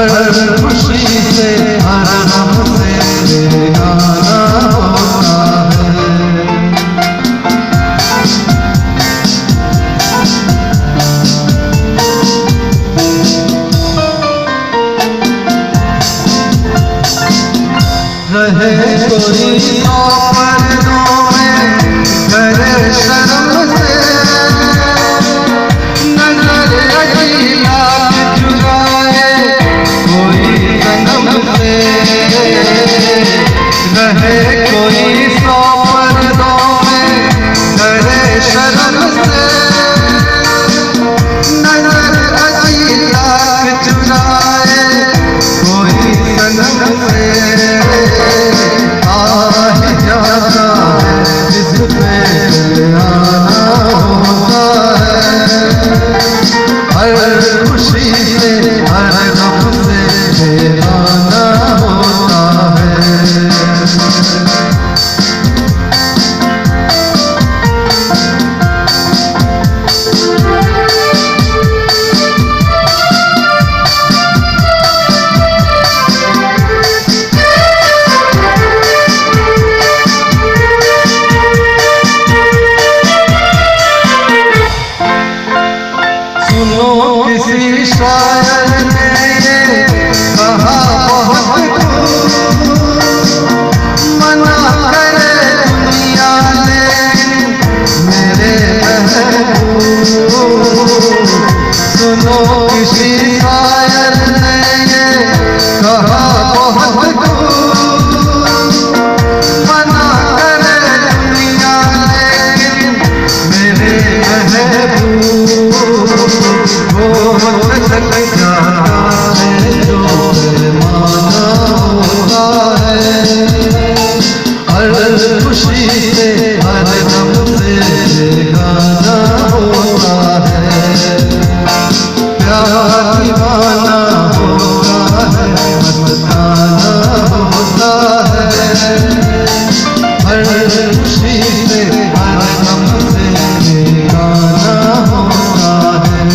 हर खुशी से हर गम से बेगाना होता है। रहे कोई सौ पर्दों में करे शर्म से, नजर अजीला चुराए कोई सनम से। रहे कोई सौ पर्दों में करे शर्म से, नजर अजीला चुराए कोई सनम से। हर खुशी से हर गम से बेगाना होता है। सुनो किसी शायर ने ये कहा बहुत खूब, मना करे दुनिया लेकिन मेरे महबूब। सुनो किसी शायर ने ये कहा बहुत खूब, मना करे दुनिया लेकिन मेरे महबूब। हो सक जाता है जो माना होता है। हर खुशी से हर गम से बेगाना होता है। प्यार दीवाना होता है, मस्ताना होता है। हर खुशी से हर गम से बेगाना होता है,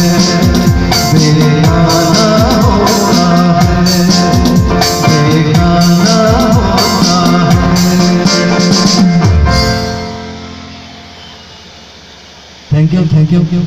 बेगाना होता है, बेगाना होता है। Thank you.